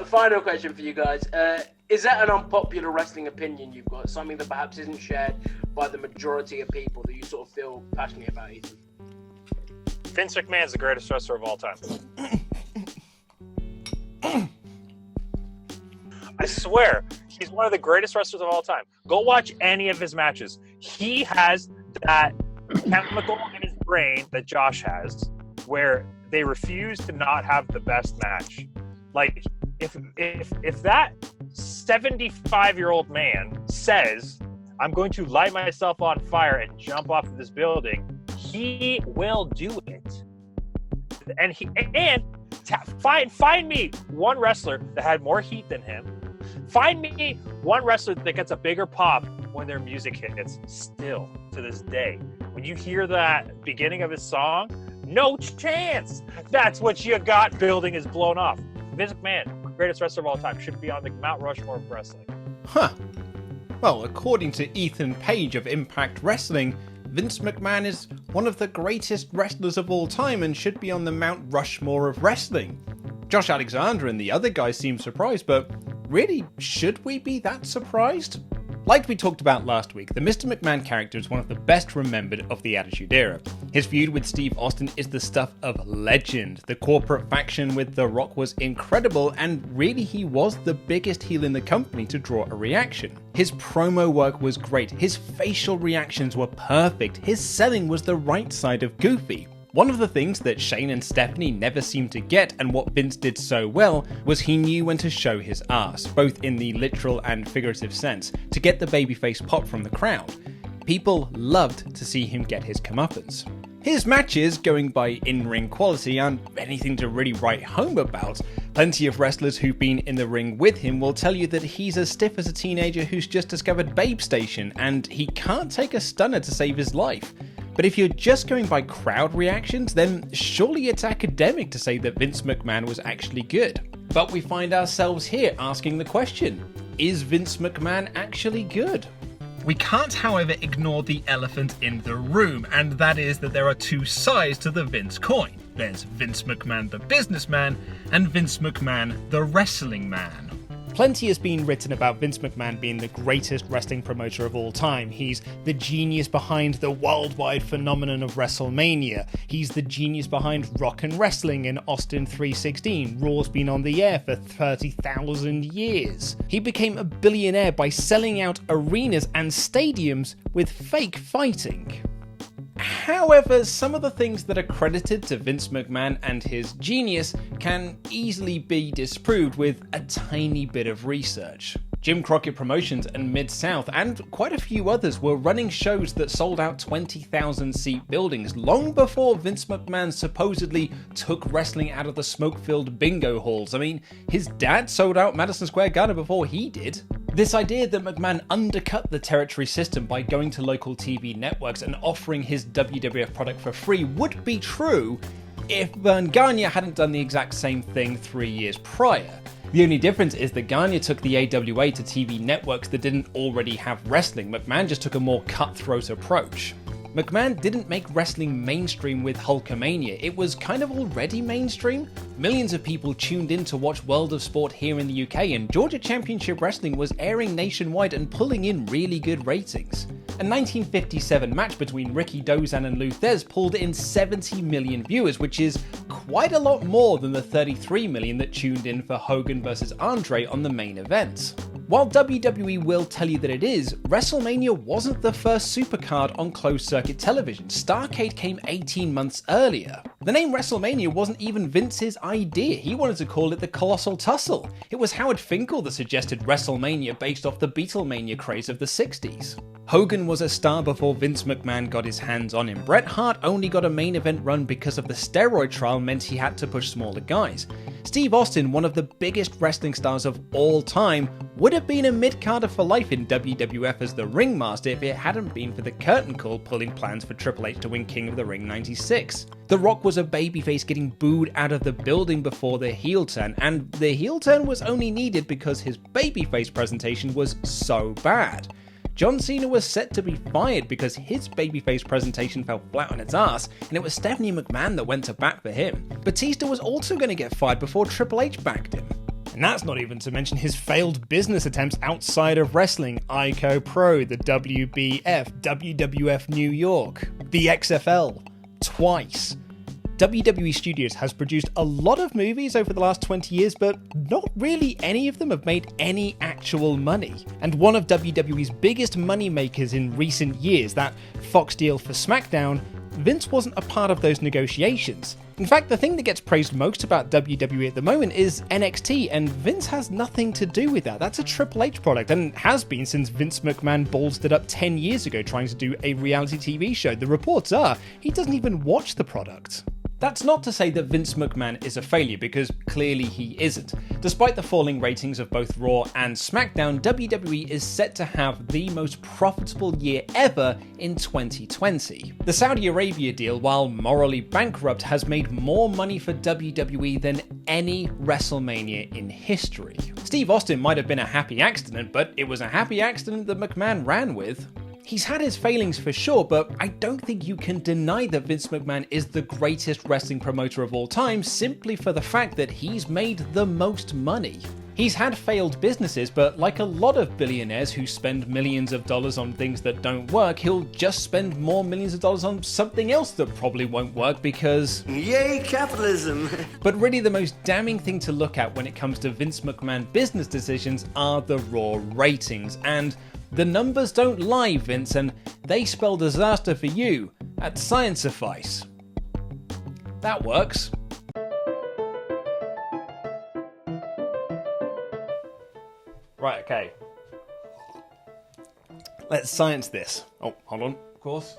Final question for you guys. Is that an unpopular wrestling opinion you've got? Something that perhaps isn't shared by the majority of people that you sort of feel passionate about, Ethan? Vince McMahon is the greatest wrestler of all time. I swear, he's one of the greatest wrestlers of all time. Go watch any of his matches. He has that chemical in his brain that Josh has, where they refuse to not have the best match. Like, if that 75-year-old man says, I'm going to light myself on fire and jump off of this building, he will do it. And find me one wrestler that had more heat than him. Find me one wrestler that gets a bigger pop when their music hits. Still, to this day, when you hear that beginning of his song, no chance. That's what you got. Building is blown off. Vince McMahon, greatest wrestler of all time, should be on the Mount Rushmore of wrestling. Huh. Well, according to Ethan Page of Impact Wrestling, Vince McMahon is one of the greatest wrestlers of all time and should be on the Mount Rushmore of wrestling. Josh Alexander and the other guys seem surprised, but really, should we be that surprised? Like we talked about last week, the Mr. McMahon character is one of the best remembered of the Attitude Era. His feud with Steve Austin is the stuff of legend. The corporate faction with The Rock was incredible, and really he was the biggest heel in the company to draw a reaction. His promo work was great, his facial reactions were perfect, his selling was the right side of goofy. One of the things that Shane and Stephanie never seemed to get, and what Vince did so well, was he knew when to show his ass, both in the literal and figurative sense, to get the babyface pop from the crowd. People loved to see him get his comeuppance. His matches, going by in-ring quality, aren't anything to really write home about. Plenty of wrestlers who've been in the ring with him will tell you that he's as stiff as a teenager who's just discovered Babe Station, and he can't take a stunner to save his life. But if you're just going by crowd reactions, then surely it's academic to say that Vince McMahon was actually good. But we find ourselves here asking the question, is Vince McMahon actually good? We can't, however, ignore the elephant in the room, and that is that there are two sides to the Vince coin. There's Vince McMahon the businessman, and Vince McMahon the wrestling man. Plenty has been written about Vince McMahon being the greatest wrestling promoter of all time. He's the genius behind the worldwide phenomenon of WrestleMania. He's the genius behind Rock and Wrestling in Austin 316. Raw's been on the air for 30,000 years. He became a billionaire by selling out arenas and stadiums with fake fighting. However, some of the things that are credited to Vince McMahon and his genius can easily be disproved with a tiny bit of research. Jim Crockett Promotions and Mid-South and quite a few others were running shows that sold out 20,000 seat buildings long before Vince McMahon supposedly took wrestling out of the smoke-filled bingo halls. I mean, his dad sold out Madison Square Garden before he did. This idea that McMahon undercut the territory system by going to local TV networks and offering his WWF product for free would be true if Vern Gagne hadn't done the exact same thing 3 years prior. The only difference is that Gagne took the AWA to TV networks that didn't already have wrestling. McMahon just took a more cutthroat approach. McMahon didn't make wrestling mainstream with Hulk-A-Mania. It was kind of already mainstream. Millions of people tuned in to watch World of Sport here in the UK, and Georgia Championship Wrestling was airing nationwide and pulling in really good ratings. A 1957 match between Ricky Dozan and Lou Thesz pulled in 70 million viewers, which is quite a lot more than the 33 million that tuned in for Hogan vs. Andre on the main event. While WWE will tell you that it is, WrestleMania wasn't the first supercard on closed-circuit television. Starrcade came 18 months earlier. The name WrestleMania wasn't even Vince's idea. He wanted to call it the Colossal Tussle. It was Howard Finkel that suggested WrestleMania based off the Beatlemania craze of the 60s. Hogan was a star before Vince McMahon got his hands on him. Bret Hart only got a main event run because of the steroid trial meant he had to push smaller guys. Steve Austin, one of the biggest wrestling stars of all time, would have been a mid-carder for life in WWF as the ringmaster if it hadn't been for the curtain call pulling plans for Triple H to win King of the Ring 96. The Rock was a babyface getting booed out of the building before the heel turn, and the heel turn was only needed because his babyface presentation was so bad. John Cena was set to be fired because his babyface presentation fell flat on its ass, and it was Stephanie McMahon that went to bat for him. Batista was also going to get fired before Triple H backed him. And that's not even to mention his failed business attempts outside of wrestling: ICO Pro, the WBF, WWF New York, the XFL, twice. WWE Studios has produced a lot of movies over the last 20 years, but not really any of them have made any actual money. And one of WWE's biggest money makers in recent years, that Fox deal for SmackDown, Vince wasn't a part of those negotiations. In fact, the thing that gets praised most about WWE at the moment is NXT, and Vince has nothing to do with that. That's a Triple H product, and has been since Vince McMahon ballsed it up 10 years ago trying to do a reality TV show. The reports are he doesn't even watch the product. That's not to say that Vince McMahon is a failure, because clearly he isn't. Despite the falling ratings of both Raw and SmackDown, WWE is set to have the most profitable year ever in 2020. The Saudi Arabia deal, while morally bankrupt, has made more money for WWE than any WrestleMania in history. Steve Austin might have been a happy accident, but it was a happy accident that McMahon ran with. He's had his failings for sure, but I don't think you can deny that Vince McMahon is the greatest wrestling promoter of all time simply for the fact that he's made the most money. He's had failed businesses, but like a lot of billionaires who spend millions of dollars on things that don't work, he'll just spend more millions of dollars on something else that probably won't work because... Yay, capitalism! But really the most damning thing to look at when it comes to Vince McMahon business decisions are the Raw ratings, and the numbers don't lie, Vince, and they spell disaster for you at Science Suffice. That works. Right, okay. Let's science this. Oh, hold on, of course.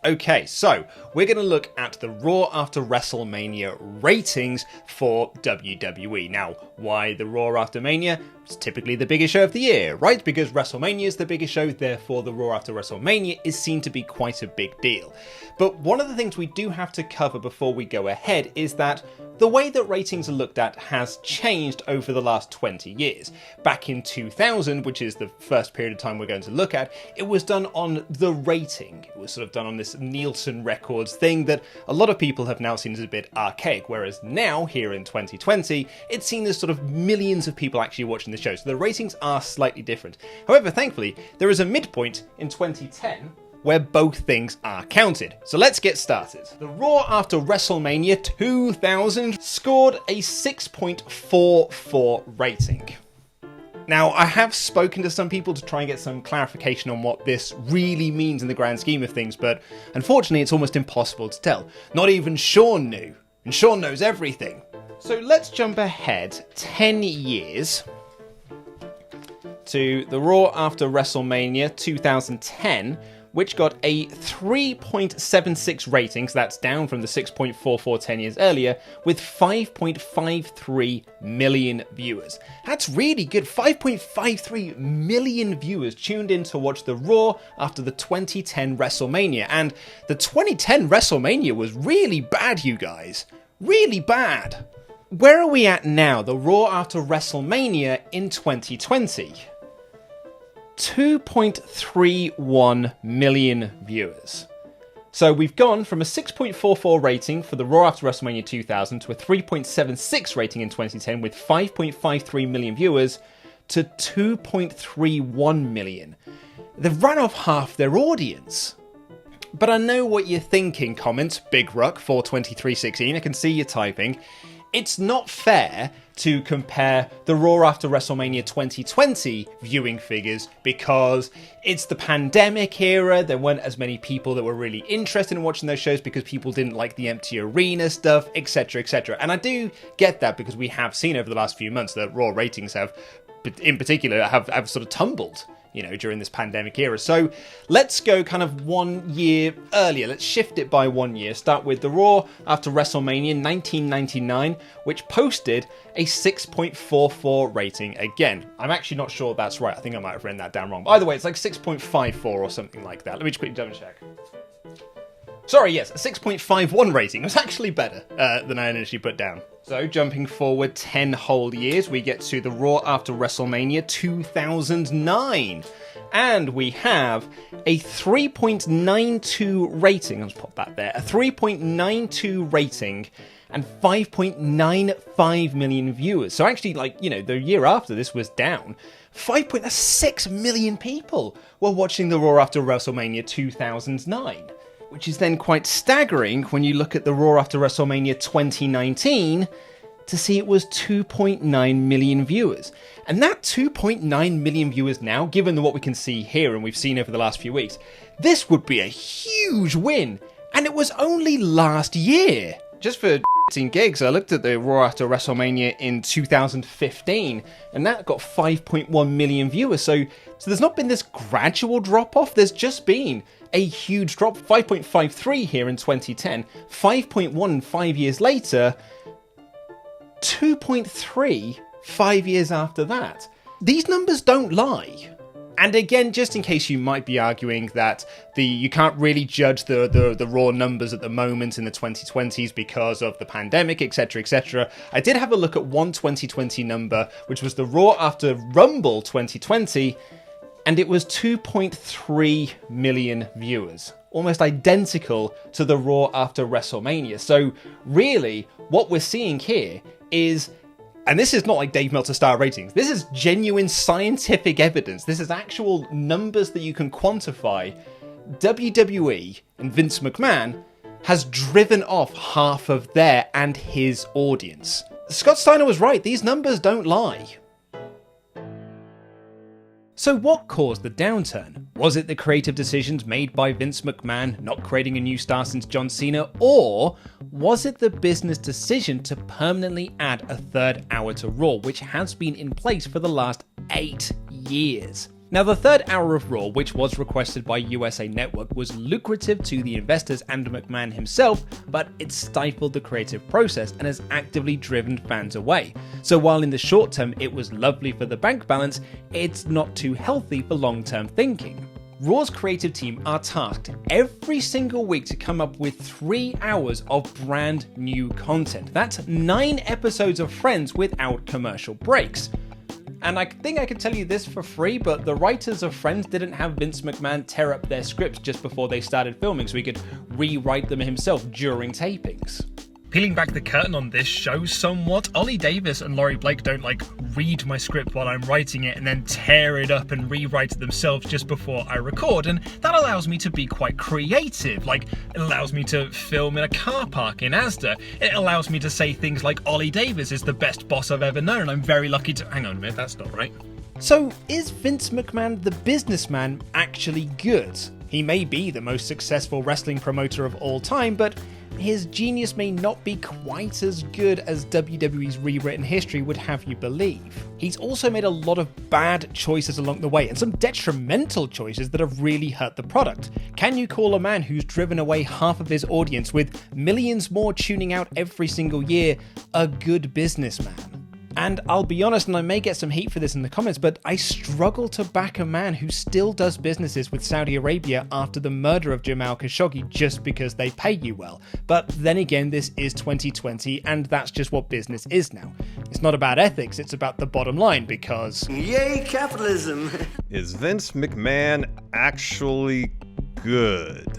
Okay, so we're going to look at the Raw after WrestleMania ratings for WWE. Now, why the Raw after Mania? It's typically the biggest show of the year, right? Because WrestleMania is the biggest show, therefore the Raw after WrestleMania is seen to be quite a big deal. But one of the things we do have to cover before we go ahead is that the way that ratings are looked at has changed over the last 20 years. Back in 2000, which is the first period of time we're going to look at, it was done on the rating. It was sort of done on this Nielsen Records thing that a lot of people have now seen as a bit archaic, whereas now, here in 2020, it's seen as sort of millions of people actually watching the show, so the ratings are slightly different. However, thankfully, there is a midpoint in 2010 where both things are counted. So let's get started. The Raw after WrestleMania 2000 scored a 6.44 rating. Now, I have spoken to some people to try and get some clarification on what this really means in the grand scheme of things, but unfortunately it's almost impossible to tell. Not even Sean knew, and Sean knows everything. So let's jump ahead 10 years to the Raw after WrestleMania 2010, which got a 3.76 rating, so that's down from the 6.44 10 years earlier, with 5.53 million viewers. That's really good. 5.53 million viewers tuned in to watch the Raw after the 2010 WrestleMania. And the 2010 WrestleMania was really bad, you guys. Really bad. Where are we at now, the Raw after WrestleMania in 2020? 2.31 million viewers. So we've gone from a 6.44 rating for the Raw after WrestleMania 2000 to a 3.76 rating in 2010 with 5.53 million viewers to 2.31 million. They've run off half their audience. But I know what you're thinking, comments, Big Ruck 42316, I can see you typing. It's not fair to compare the Raw after WrestleMania 2020 viewing figures because it's the pandemic era. There weren't as many people that were really interested in watching those shows because people didn't like the empty arena stuff, etc, etc. And I do get that because we have seen over the last few months that Raw ratings have, in particular, have sort of tumbled, you know, during this pandemic era. So let's go kind of 1 year earlier. Let's shift it by 1 year. Start with the Raw after WrestleMania 1999, which posted a 6.44 rating. Again, I'm actually not sure that's right. I think I might have written that down wrong. But either way, it's like 6.54 or something like that. Let me just quickly double check. Sorry, yes, a 6.51 rating. It was actually better than I initially put down. So, jumping forward 10 whole years, we get to the Raw after WrestleMania 2009. And we have a 3.92 rating. I'll just pop that there. A 3.92 rating and 5.95 million viewers. So actually, the year after this was down, 6 million people were watching the Raw after WrestleMania 2009. Which is then quite staggering when you look at the Raw after WrestleMania 2019 to see it was 2.9 million viewers. And that 2.9 million viewers now, given what we can see here and we've seen over the last few weeks, this would be a huge win. And it was only last year. Just for gigs, I looked at the Raw after WrestleMania in 2015, and that got 5.1 million viewers. So there's not been this gradual drop-off, there's just been a huge drop. 5.53 here in 2010, 5.1 5 years later, 2.3 5 years after that. These numbers don't lie. And again, just in case you might be arguing that you can't really judge the Raw numbers at the moment in the 2020s because of the pandemic, etc., etc., I did have a look at one 2020 number, which was the Raw after Rumble 2020, and it was 2.3 million viewers. Almost identical to the Raw after WrestleMania. So really, what we're seeing here is... And this is not like Dave Meltzer star ratings. This is genuine scientific evidence. This is actual numbers that you can quantify. WWE and Vince McMahon has driven off half of their and his audience. Scott Steiner was right. These numbers don't lie. So what caused the downturn? Was it the creative decisions made by Vince McMahon not creating a new star since John Cena, or was it the business decision to permanently add a third hour to Raw, which has been in place for the last 8 years? Now, the third hour of Raw, which was requested by USA Network, was lucrative to the investors and McMahon himself, but it stifled the creative process and has actively driven fans away. So while in the short term it was lovely for the bank balance, it's not too healthy for long-term thinking. Raw's creative team are tasked every single week to come up with 3 hours of brand new content. That's 9 episodes of Friends without commercial breaks. And I think I could tell you this for free, but the writers of Friends didn't have Vince McMahon tear up their scripts just before they started filming so he could rewrite them himself during tapings. Peeling back the curtain on this show somewhat, Ollie Davis and Laurie Blake don't read my script while I'm writing it and then tear it up and rewrite it themselves just before I record, and that allows me to be quite creative. It allows me to film in a car park in Asda. It allows me to say things like Ollie Davis is the best boss I've ever known, and I'm very lucky to... Hang on a minute, that's not right. So, is Vince McMahon the businessman actually good? He may be the most successful wrestling promoter of all time, but his genius may not be quite as good as WWE's rewritten history would have you believe. He's also made a lot of bad choices along the way, and some detrimental choices that have really hurt the product. Can you call a man who's driven away half of his audience with millions more tuning out every single year a good businessman? And I'll be honest, and I may get some heat for this in the comments, but I struggle to back a man who still does businesses with Saudi Arabia after the murder of Jamal Khashoggi just because they pay you well. But then again, this is 2020, and that's just what business is now. It's not about ethics, it's about the bottom line, because... Yay, capitalism! Is Vince McMahon actually good?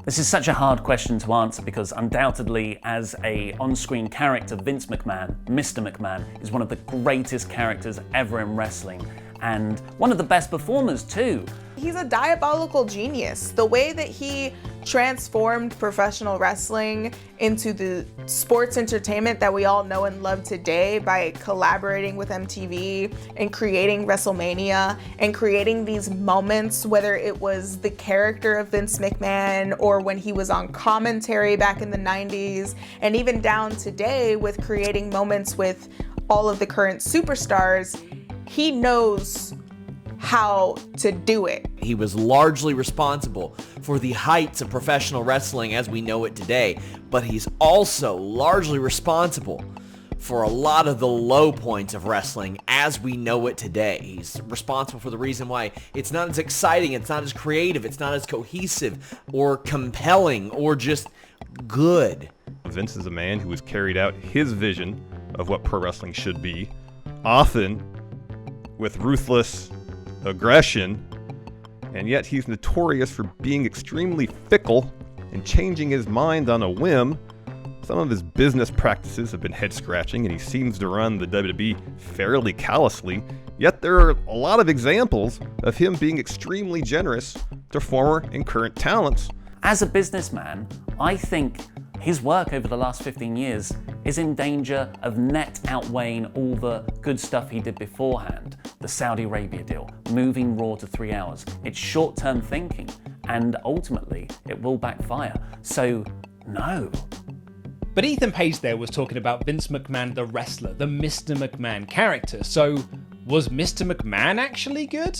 This is such a hard question to answer because undoubtedly, as a on-screen character, Vince McMahon, Mr. McMahon, is one of the greatest characters ever in wrestling, and one of the best performers too. He's a diabolical genius. The way that he transformed professional wrestling into the sports entertainment that we all know and love today by collaborating with MTV and creating WrestleMania and creating these moments, whether it was the character of Vince McMahon or when he was on commentary back in the 90s, and even down today with creating moments with all of the current superstars. He knows how to do it. He was largely responsible for the heights of professional wrestling as we know it today, but he's also largely responsible for a lot of the low points of wrestling as we know it today. He's responsible for the reason why it's not as exciting, it's not as creative, it's not as cohesive or compelling or just good. Vince is a man who has carried out his vision of what pro wrestling should be, often with ruthless aggression, and yet he's notorious for being extremely fickle and changing his mind on a whim. Some of his business practices have been head-scratching, and he seems to run the WWE fairly callously, yet there are a lot of examples of him being extremely generous to former and current talents. As a businessman, I think his work over the last 15 years is in danger of net outweighing all the good stuff he did beforehand. The Saudi Arabia deal, moving Raw to 3 hours. It's short-term thinking, and ultimately it will backfire. So, no. But Ethan Page there was talking about Vince McMahon the wrestler, the Mr. McMahon character. So, was Mr. McMahon actually good?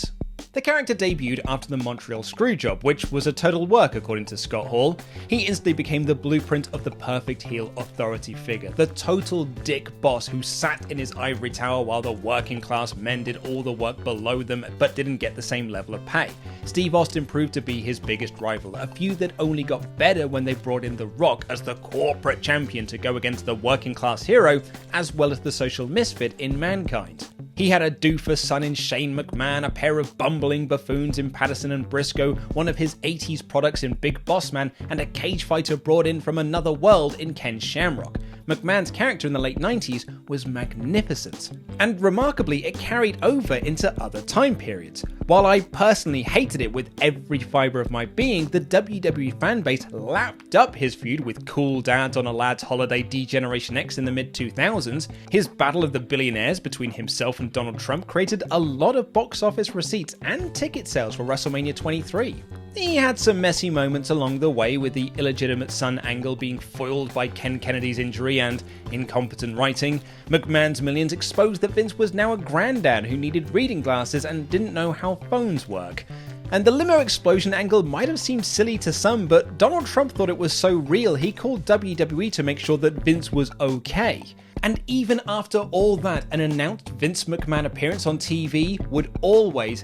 The character debuted after the Montreal Screwjob, which was a total work according to Scott Hall. He instantly became the blueprint of the perfect heel authority figure, the total dick boss who sat in his ivory tower while the working class men did all the work below them but didn't get the same level of pay. Steve Austin proved to be his biggest rival, a feud that only got better when they brought in The Rock as the corporate champion to go against the working class hero as well as the social misfit in Mankind. He had a doofus son in Shane McMahon, a pair of bumbling buffoons in Patterson and Briscoe, one of his 80s products in Big Boss Man, and a cage fighter brought in from another world in Ken Shamrock. McMahon's character in the late 90s was magnificent, and remarkably it carried over into other time periods. While I personally hated it with every fibre of my being, the WWE fanbase lapped up his feud with Cool Dads on a Lad's Holiday D-Generation X in the mid-2000s. His battle of the billionaires between himself and Donald Trump created a lot of box office receipts and ticket sales for WrestleMania 23. He had some messy moments along the way, with the illegitimate son angle being foiled by Ken Kennedy's injury and incompetent writing. McMahon's Millions exposed that Vince was now a granddad who needed reading glasses and didn't know how phones work. And the limo explosion angle might have seemed silly to some, but Donald Trump thought it was so real he called WWE to make sure that Vince was okay. And even after all that, an announced Vince McMahon appearance on TV would always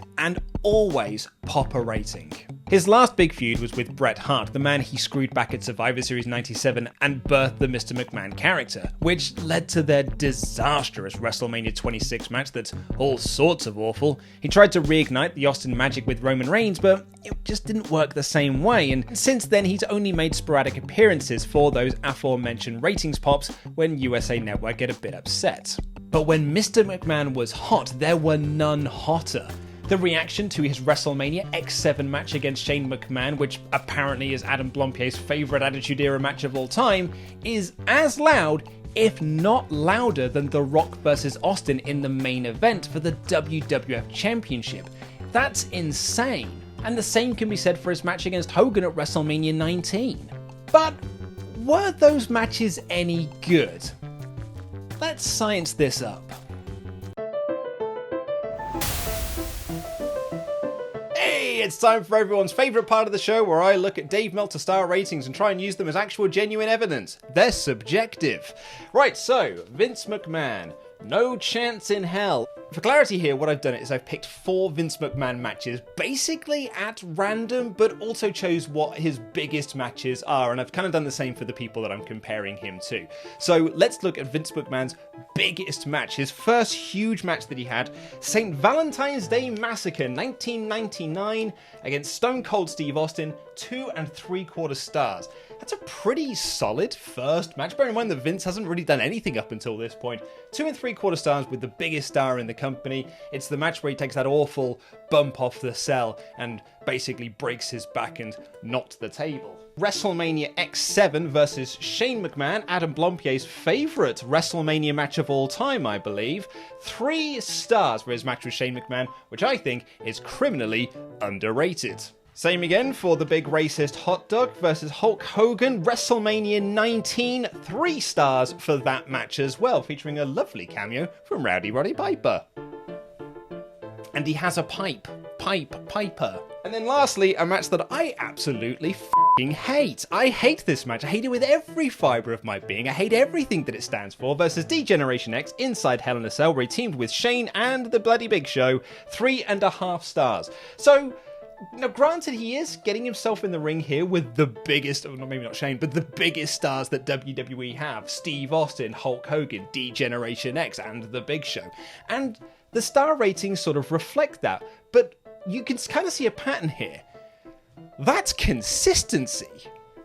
pop a rating. His last big feud was with Bret Hart, the man he screwed back at Survivor Series 97 and birthed the Mr. McMahon character, which led to their disastrous WrestleMania 26 match that's all sorts of awful. He tried to reignite the Austin magic with Roman Reigns, but it just didn't work the same way, and since then he's only made sporadic appearances for those aforementioned ratings pops when USA Network get a bit upset. But when Mr. McMahon was hot, there were none hotter. The reaction to his WrestleMania X7 match against Shane McMahon, which apparently is Adam Blompier's favourite Attitude Era match of all time, is as loud, if not louder, than The Rock vs. Austin in the main event for the WWF Championship. That's insane. And the same can be said for his match against Hogan at WrestleMania 19. But were those matches any good? Let's science this up. It's time for everyone's favourite part of the show, where I look at Dave Meltzer star ratings and try and use them as actual genuine evidence. They're subjective. Right, so, Vince McMahon. No chance in hell. For clarity here, what I've done is I've picked 4 Vince McMahon matches, basically at random, but also chose what his biggest matches are, and I've kind of done the same for the people that I'm comparing him to. So let's look at Vince McMahon's biggest match, his first huge match that he had, St. Valentine's Day Massacre 1999 against Stone Cold Steve Austin, 2 3/4 stars. That's a pretty solid first match. Bear in mind that Vince hasn't really done anything up until this point. 2 3/4 stars with the biggest star in the company. It's the match where he takes that awful bump off the cell and basically breaks his back and knocked the table. WrestleMania X7 versus Shane McMahon, Adam Blompier's favourite WrestleMania match of all time, I believe. 3 stars for his match with Shane McMahon, which I think is criminally underrated. Same again for the big racist hot dog versus Hulk Hogan, WrestleMania 19, 3 stars for that match as well, featuring a lovely cameo from Rowdy Roddy Piper. And he has a pipe Piper. And then lastly, a match that I absolutely f***ing hate. I hate this match. I hate it with every fibre of my being. I hate everything that it stands for versus D-Generation X inside Hell in a Cell, where he teamed with Shane and the Bloody Big Show. 3.5 stars. So, now granted, he is getting himself in the ring here with the biggest, well, maybe not Shane, but the biggest stars that WWE have. Steve Austin, Hulk Hogan, D-Generation X, and the Big Show. And the star ratings sort of reflect that. But you can kind of see a pattern here. That's consistency.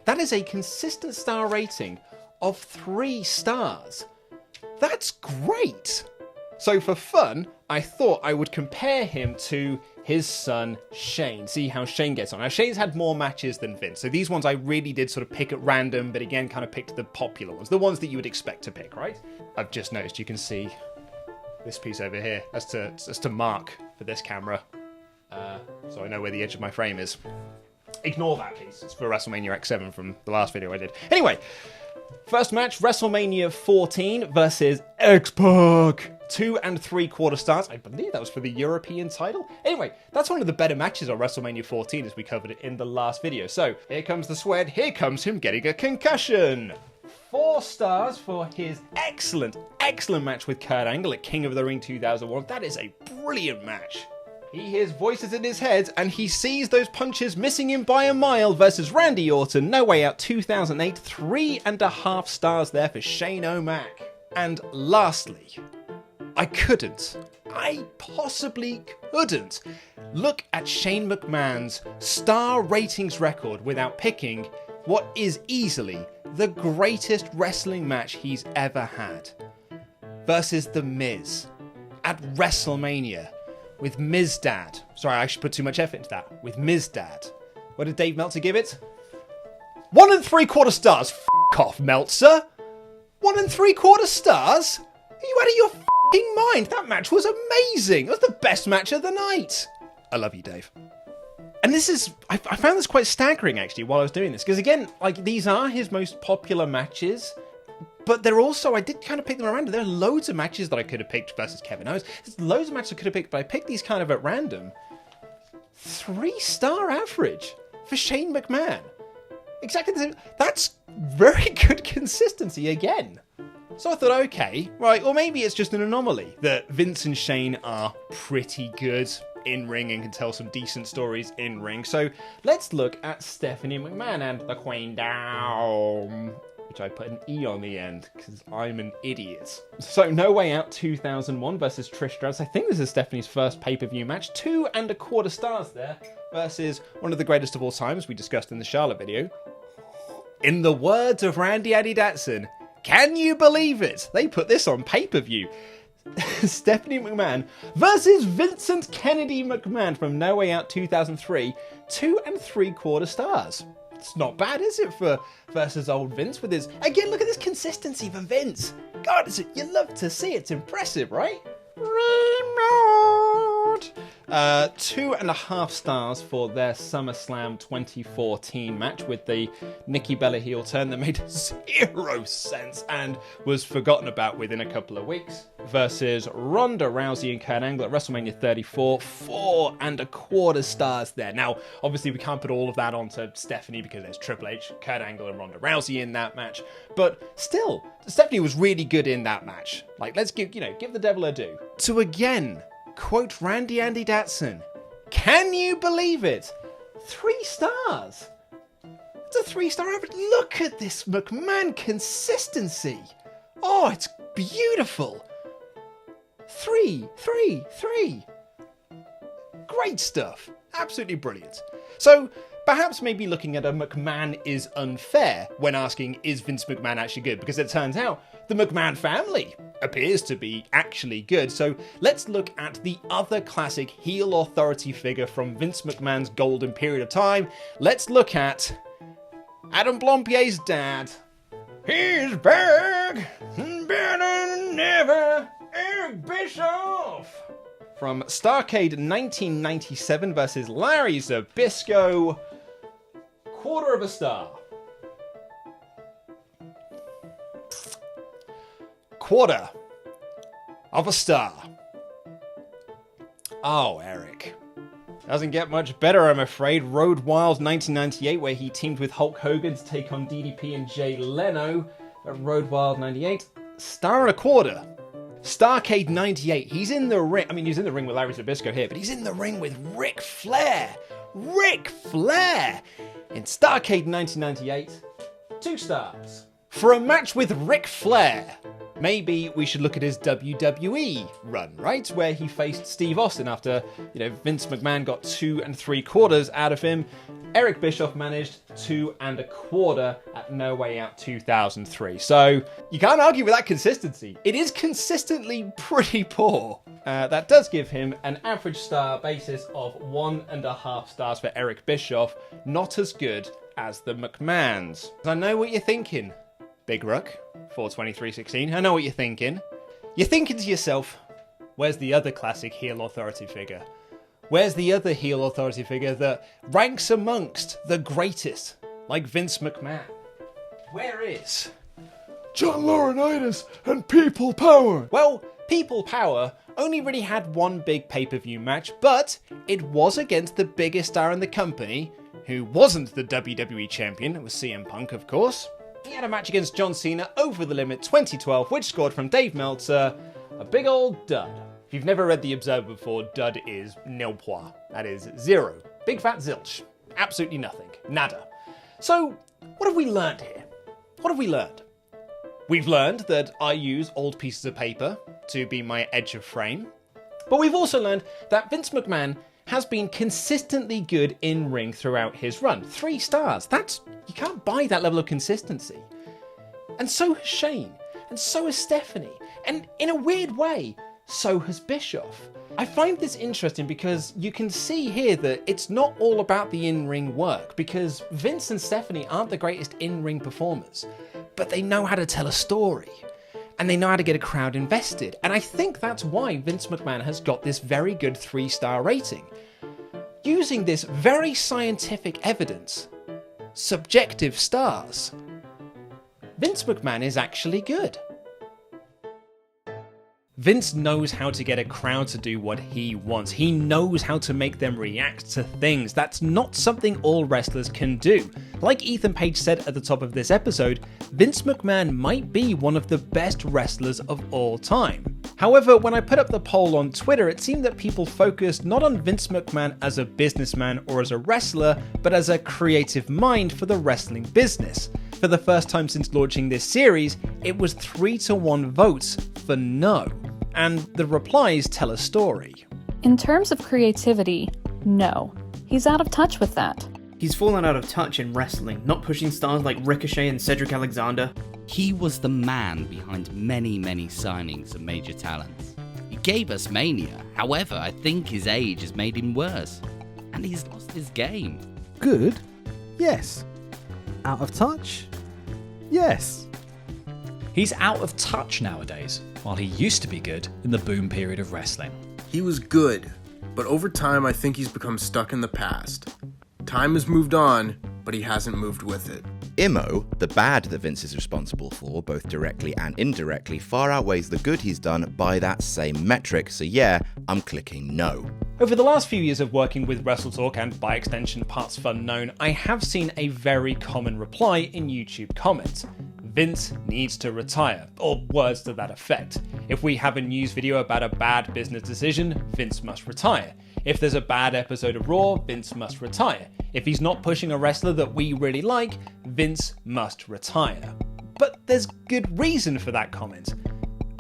That is a consistent star rating of 3 stars. That's great. So for fun, I thought I would compare him to his son Shane, see how Shane gets on. Now Shane's had more matches than Vince, so these ones I really did sort of pick at random, but again kind of picked the popular ones, the ones that you would expect to pick, right? I've just noticed you can see this piece over here. That's to mark for this camera. So I know where the edge of my frame is. Ignore that piece. It's for WrestleMania X7 from the last video I did. Anyway, first match, WrestleMania 14 versus X-Pac. 2 3/4 stars. I believe that was for the European title. Anyway, that's one of the better matches on WrestleMania 14 as we covered it in the last video. So, here comes the sweat. Here comes him getting a concussion. 4 stars for his excellent match with Kurt Angle at King of the Ring 2001. That is a brilliant match. He hears voices in his head, and he sees those punches missing him by a mile versus Randy Orton. No Way Out 2008. 3.5 stars there for Shane O'Mac. And lastly, I possibly couldn't look at Shane McMahon's star ratings record without picking what is easily the greatest wrestling match he's ever had. Versus The Miz at WrestleMania. With Miz Dad. Sorry, I actually put too much effort into that. With Miz Dad. What did Dave Meltzer give it? 1 3/4 stars. F*** off, Meltzer. 1 3/4 stars? Are you out of your f***ing mind? That match was amazing. It was the best match of the night. I love you, Dave. And this is, I found this quite staggering actually while I was doing this. Because again, like these are his most popular matches. But they're also, I did kind of pick them at random. There are loads of matches that I could have picked versus Kevin Owens. There's loads of matches I could have picked, but I picked these kind of at random. 3-star average for Shane McMahon. Exactly the same. That's very good consistency again. So I thought, okay, right, or maybe it's just an anomaly that Vince and Shane are pretty good in ring and can tell some decent stories in ring. So let's look at Stephanie McMahon and the Queen Down, which I put an E on the end because I'm an idiot. So No Way Out 2001 versus Trish Stratus. I think this is Stephanie's first pay-per-view match. 2 1/4 stars there versus one of the greatest of all time, as we discussed in the Charlotte video. In the words of Randy Addy Datson, can you believe it? They put this on pay-per-view. Stephanie McMahon versus Vincent Kennedy McMahon from No Way Out 2003. 2 3/4 stars. It's not bad, is it, for versus old Vince with his... Again, look at this consistency for Vince. God, you love to see it. It's impressive, right? Remote. 2.5 stars for their SummerSlam 2014 match with the Nikki Bella heel turn that made 0 sense and was forgotten about within a couple of weeks. Versus Ronda Rousey and Kurt Angle at WrestleMania 34. 4 1/4 stars there. Now, obviously, we can't put all of that onto Stephanie because there's Triple H, Kurt Angle, and Ronda Rousey in that match. But still, Stephanie was really good in that match. Like, let's give the devil a due. To again quote Randy Andy Datson, can you believe it? 3 stars. It's a 3-star average. Look at this McMahon consistency. Oh, it's beautiful. 3. Great stuff. Absolutely brilliant. So, perhaps maybe looking at a McMahon is unfair when asking, is Vince McMahon actually good? Because it turns out the McMahon family appears to be actually good. So let's look at the other classic heel authority figure from Vince McMahon's golden period of time. Let's look at Adam Blompier's dad. He's back, better than ever, Eric Bischoff. From Starrcade 1997 versus Larry Zbyszko. 1/4 star. 1/4 star. Oh, Eric. Doesn't get much better, I'm afraid. Road Wild 1998, where he teamed with Hulk Hogan to take on DDP and Jay Leno. At Road Wild 98, star and a quarter. Starcade 98, he's in the ring. I mean, he's in the ring with Larry Zbyszko here, but he's in the ring with Ric Flair. Ric Flair! In Starcade 1998, 2 stars. For a match with Ric Flair, maybe we should look at his WWE run, right? Where he faced Steve Austin after, Vince McMahon got 2 3/4 out of him. Eric Bischoff managed 2 1/4 at No Way Out 2003. So you can't argue with that consistency. It is consistently pretty poor. That does give him an average star basis of 1.5 stars for Eric Bischoff. Not as good as the McMahons. I know what you're thinking, Big Ruck, 42316. I know what you're thinking. You're thinking to yourself, where's the other classic heel authority figure? Where's the other heel authority figure that ranks amongst the greatest, like Vince McMahon? Where is John Laurinaitis and People Power? Well, People Power only really had one big pay-per-view match, but it was against the biggest star in the company, who wasn't the WWE champion. It was CM Punk, of course. He had a match against John Cena over the Limit 2012, which scored from Dave Meltzer a big old dud. If you've never read The Observer before, dud is nil point. That is 0. Big fat zilch. Absolutely nothing. Nada. So, what have we learned here? What have we learned? We've learned that I use old pieces of paper to be my edge of frame. But we've also learned that Vince McMahon has been consistently good in ring throughout his run. 3 stars. You can't buy that level of consistency. And so has Shane. And so has Stephanie. And in a weird way, so has Bischoff. I find this interesting because you can see here that it's not all about the in-ring work, because Vince and Stephanie aren't the greatest in-ring performers, but they know how to tell a story. And they know how to get a crowd invested. And I think that's why Vince McMahon has got this very good 3-star rating. Using this very scientific evidence, subjective stars, Vince McMahon is actually good. Vince knows how to get a crowd to do what he wants. He knows how to make them react to things. That's not something all wrestlers can do. Like Ethan Page said at the top of this episode, Vince McMahon might be one of the best wrestlers of all time. However, when I put up the poll on Twitter, it seemed that people focused not on Vince McMahon as a businessman or as a wrestler, but as a creative mind for the wrestling business. For the first time since launching this series, it was 3-1 votes for no. And the replies tell a story. In terms of creativity, no. He's out of touch with that. He's fallen out of touch in wrestling, not pushing stars like Ricochet and Cedric Alexander. He was the man behind many signings of major talents. He gave us Mania. However, I think his age has made him worse. And he's lost his game. Good? Yes. Out of touch? Yes. He's out of touch nowadays, while he used to be good in the boom period of wrestling. He was good, but over time I think he's become stuck in the past. Time has moved on, but he hasn't moved with it. IMO, the bad that Vince is responsible for, both directly and indirectly, far outweighs the good he's done by that same metric, so yeah, I'm clicking no. Over the last few years of working with WrestleTalk and by extension partsFUNknown, I have seen a very common reply in YouTube comments. Vince needs to retire, or words to that effect. If we have a news video about a bad business decision, Vince must retire. If there's a bad episode of Raw, Vince must retire. If he's not pushing a wrestler that we really like, Vince must retire. But there's good reason for that comment.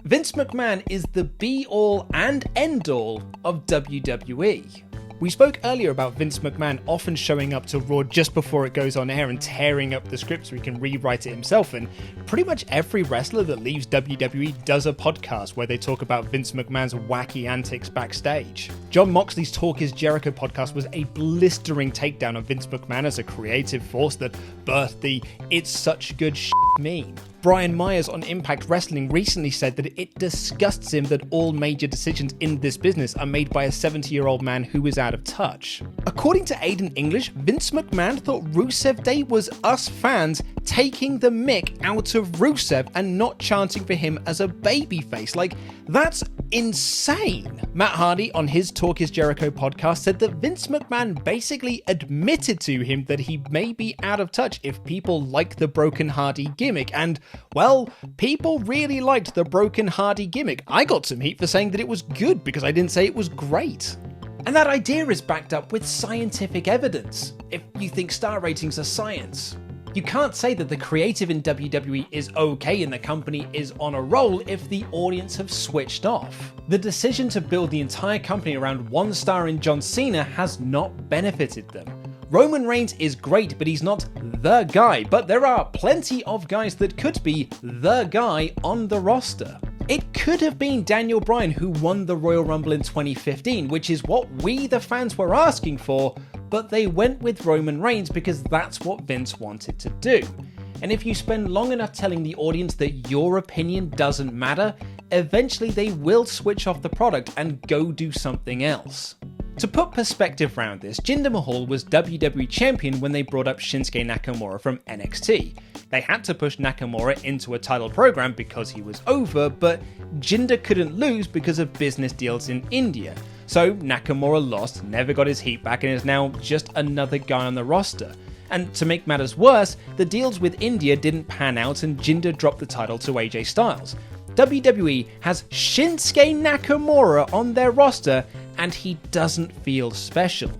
Vince McMahon is the be-all and end-all of WWE. We spoke earlier about Vince McMahon often showing up to Raw just before it goes on air and tearing up the script so he can rewrite it himself, and pretty much every wrestler that leaves WWE does a podcast where they talk about Vince McMahon's wacky antics backstage. Jon Moxley's Talk Is Jericho podcast was a blistering takedown of Vince McMahon as a creative force that birthed the "it's such good shit" meme. Brian Myers on Impact Wrestling recently said that it disgusts him that all major decisions in this business are made by a 70-year-old man who is out of touch. According to Aiden English, Vince McMahon thought Rusev Day was us fans taking the mick out of Rusev and not chanting for him as a babyface. Like, that's insane. Matt Hardy on his Talk is Jericho podcast said that Vince McMahon basically admitted to him that he may be out of touch if people like the Broken Hardy gimmick, and, well, people really liked the Broken Hardy gimmick. I got some heat for saying that it was good because I didn't say it was great. And that idea is backed up with scientific evidence, if you think star ratings are science. You can't say that the creative in WWE is okay and the company is on a roll if the audience have switched off. The decision to build the entire company around one star in John Cena has not benefited them. Roman Reigns is great, but he's not the guy, but there are plenty of guys that could be the guy on the roster. It could have been Daniel Bryan who won the Royal Rumble in 2015, which is what we the fans were asking for, but they went with Roman Reigns because that's what Vince wanted to do. And if you spend long enough telling the audience that your opinion doesn't matter, eventually they will switch off the product and go do something else. To put perspective around this, Jinder Mahal was WWE Champion when they brought up Shinsuke Nakamura from NXT. They had to push Nakamura into a title program because he was over, but Jinder couldn't lose because of business deals in India. So Nakamura lost, never got his heat back, and is now just another guy on the roster. And to make matters worse, the deals with India didn't pan out and Jinder dropped the title to AJ Styles. WWE has Shinsuke Nakamura on their roster and he doesn't feel special.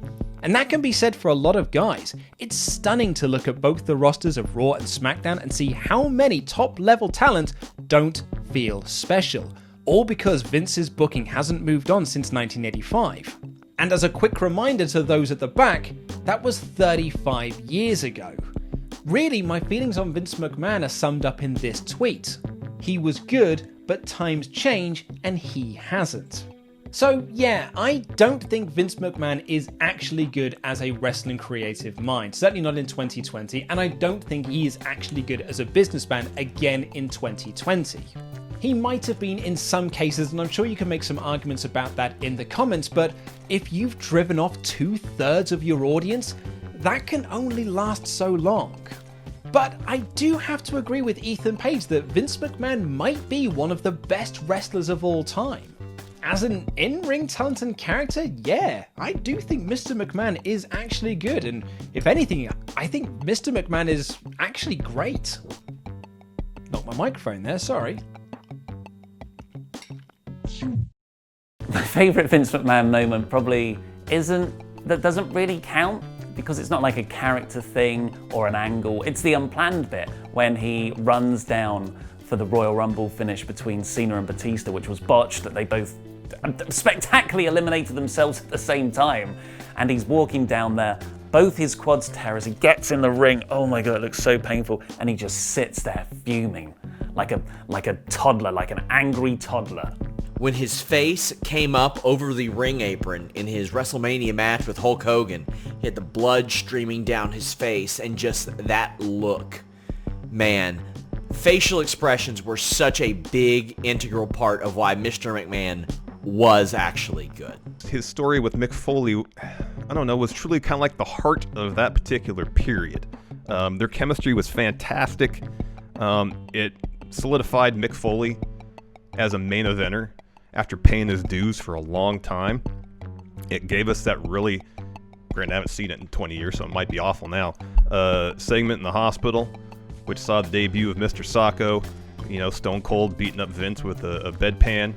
And that can be said for a lot of guys. It's stunning to look at both the rosters of Raw and SmackDown and see how many top-level talent don't feel special. All because Vince's booking hasn't moved on since 1985. And as a quick reminder to those at the back, that was 35 years ago. Really, my feelings on Vince McMahon are summed up in this tweet. He was good, but times change and he hasn't. So yeah, I don't think Vince McMahon is actually good as a wrestling creative mind, certainly not in 2020, and I don't think he is actually good as a businessman again in 2020. He might have been in some cases, and I'm sure you can make some arguments about that in the comments, but if you've driven off 2/3 of your audience, that can only last so long. But I do have to agree with Ethan Page that Vince McMahon might be one of the best wrestlers of all time. As an in-ring talent and character, yeah, I do think Mr. McMahon is actually good, and if anything, I think Mr. McMahon is actually great. Knocked my microphone there, sorry. My favourite Vince McMahon moment probably doesn't really count because it's not like a character thing or an angle. It's the unplanned bit when he runs down for the Royal Rumble finish between Cena and Batista, which was botched, that they both spectacularly eliminated themselves at the same time. And he's walking down there, both his quads tear as he gets in the ring. Oh my God, it looks so painful. And he just sits there fuming like a toddler, like an angry toddler. When his face came up over the ring apron in his WrestleMania match with Hulk Hogan, he had the blood streaming down his face, and just that look. Man, facial expressions were such a big, integral part of why Mr. McMahon was actually good. His story with Mick Foley, I don't know, was truly kind of like the heart of that particular period. Their chemistry was fantastic. It solidified Mick Foley as a main eventer after paying his dues for a long time. It gave us that really, granted I haven't seen it in 20 years, so it might be awful now, segment in the hospital, which saw the debut of Mr. Sacco, Stone Cold beating up Vince with a bedpan.